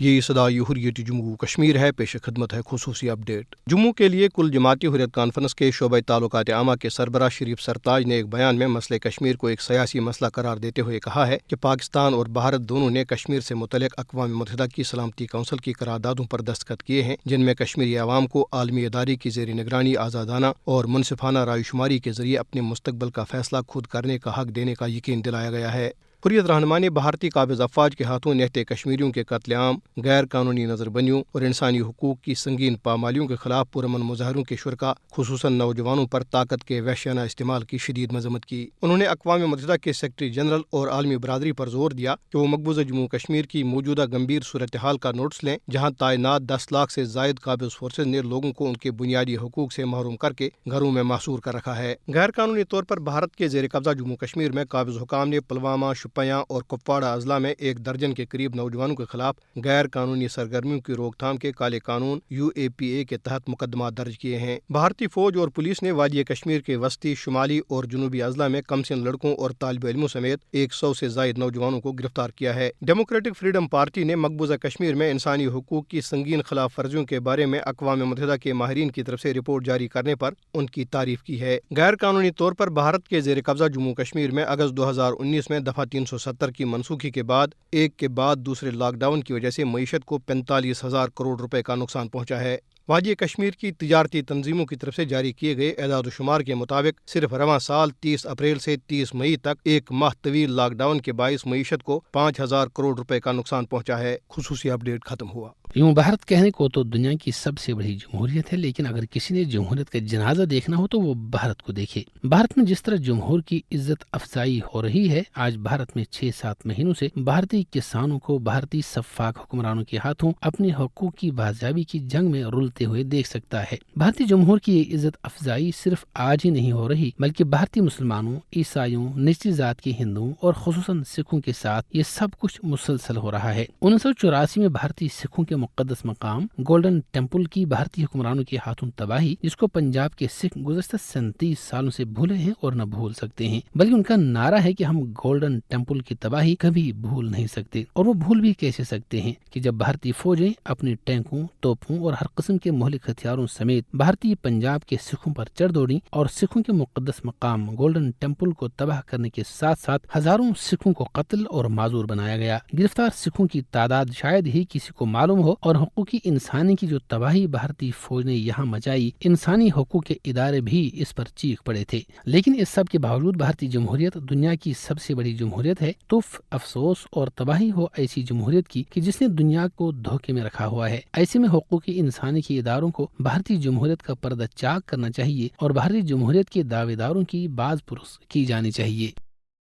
یہ صدائے حریت جموں کشمیر ہے، پیش خدمت ہے خصوصی اپ ڈیٹ۔ جموں کے لیے کل جماعتی حریت کانفرنس کے شعبۂ تعلقات عامہ کے سربراہ شریف سرتاج نے ایک بیان میں مسئلہ کشمیر کو ایک سیاسی مسئلہ قرار دیتے ہوئے کہا ہے کہ پاکستان اور بھارت دونوں نے کشمیر سے متعلق اقوام متحدہ کی سلامتی کونسل کی قراردادوں پر دستخط کیے ہیں، جن میں کشمیری عوام کو عالمی ادارے کی زیر نگرانی آزادانہ اور منصفانہ رائے شماری کے ذریعے اپنے مستقبل کا فیصلہ خود کرنے کا حق دینے کا یقین دلایا گیا ہے۔ حریت رہنما نے بھارتی قابض افواج کے ہاتھوں نہتے کشمیریوں کے قتل عام، غیر قانونی نظر بندیوں اور انسانی حقوق کی سنگین پامالیوں کے خلاف پرامن مظاہروں کے شرکاء خصوصاً نوجوانوں پر طاقت کے وحشیانہ استعمال کی شدید مذمت کی۔ انہوں نے اقوام متحدہ کے سیکرٹری جنرل اور عالمی برادری پر زور دیا کہ وہ مقبوضہ جموں کشمیر کی موجودہ گمبھیر صورتحال کا نوٹس لیں، جہاں تعینات 10 لاکھ سے زائد قابض فورسز نے لوگوں کو ان کے بنیادی حقوق سے محروم کر کے گھروں میں محصور کر رکھا ہے۔ غیر قانونی طور پر بھارت کے زیر قبضہ جموں کشمیر میں قابض حکام نے پلوامہ، شوپیاں اور کپواڑہ اضلاع میں 1 درجن کے قریب نوجوانوں کے خلاف غیر قانونی سرگرمیوں کی روک تھام کے کالے قانون UAPA کے تحت مقدمات درج کیے ہیں۔ بھارتی فوج اور پولیس نے وادی کشمیر کے وسطی، شمالی اور جنوبی اضلاع میں کم سن لڑکوں اور طالب علموں سمیت 100 سے زائد نوجوانوں کو گرفتار کیا ہے۔ ڈیموکریٹک فریڈم پارٹی نے مقبوضہ کشمیر میں انسانی حقوق کی سنگین خلاف ورزیوں کے بارے میں اقوام متحدہ کے ماہرین کی طرف سے رپورٹ جاری کرنے پر ان کی تعریف کی ہے۔ غیر قانونی طور پر بھارت کے زیر قبضہ جموں کشمیر میں اگست 2019 میں دفعہ 370 کی منسوخی کے بعد ایک کے بعد دوسرے لاک ڈاؤن کی وجہ سے معیشت کو 45,000 کروڑ روپے کا نقصان پہنچا ہے۔ وادی کشمیر کی تجارتی تنظیموں کی طرف سے جاری کیے گئے اعداد و شمار کے مطابق صرف رواں سال 30 اپریل سے 30 مئی تک ایک ماہ طویل لاک ڈاؤن کے باعث معیشت کو 5,000 کروڑ روپے کا نقصان پہنچا ہے۔ خصوصی اپ ڈیٹ ختم ہوا۔ یوں بھارت کہنے کو تو دنیا کی سب سے بڑی جمہوریت ہے، لیکن اگر کسی نے جمہوریت کا جنازہ دیکھنا ہو تو وہ بھارت کو دیکھے۔ بھارت میں جس طرح جمہور کی عزت افزائی ہو رہی ہے، آج بھارت میں 6-7 مہینوں سے بھارتی کسانوں کو بھارتی سفاک حکمرانوں کے ہاتھوں اپنے حقوق کی بازیابی کی جنگ میں رلتے ہوئے دیکھ سکتا ہے۔ بھارتی جمہور کی یہ عزت افزائی صرف آج ہی نہیں ہو رہی، بلکہ بھارتی مسلمانوں، عیسائیوں، نچلی ذات کے ہندوؤں اور خصوصاً سکھوں کے ساتھ یہ سب کچھ مسلسل ہو رہا ہے۔ 1984 میں بھارتی سکھوں کے مقدس مقام گولڈن ٹیمپل کی بھارتی حکمرانوں کے ہاتھوں تباہی، جس کو پنجاب کے سکھ گزشتہ 37 سالوں سے بھولے ہیں اور نہ بھول سکتے ہیں، بلکہ ان کا نعرہ ہے کہ ہم گولڈن ٹیمپل کی تباہی کبھی بھول نہیں سکتے۔ اور وہ بھول بھی کیسے سکتے ہیں کہ جب بھارتی فوجیں اپنی ٹینکوں، توپوں اور ہر قسم کے مہلک ہتھیاروں سمیت بھارتی پنجاب کے سکھوں پر چڑھ دوڑی اور سکھوں کے مقدس مقام گولڈن ٹیمپل کو تباہ کرنے کے ساتھ ساتھ ہزاروں سکھوں کو قتل اور معذور بنایا گیا۔ گرفتار سکھوں کی تعداد شاید ہی کسی کو معلوم ہو، اور حقوقی انسانی کی جو تباہی بھارتی فوج نے یہاں مچائی، انسانی حقوق کے ادارے بھی اس پر چیخ پڑے تھے۔ لیکن اس سب کے باوجود بھارتی جمہوریت دنیا کی سب سے بڑی جمہوریت ہے۔ تو افسوس اور تباہی ہو ایسی جمہوریت کی کہ جس نے دنیا کو دھوکے میں رکھا ہوا ہے۔ ایسے میں حقوقی انسانی کے اداروں کو بھارتی جمہوریت کا پردہ چاک کرنا چاہیے اور بھارتی جمہوریت کے دعوے داروں کی باز پرس کی جانی چاہیے۔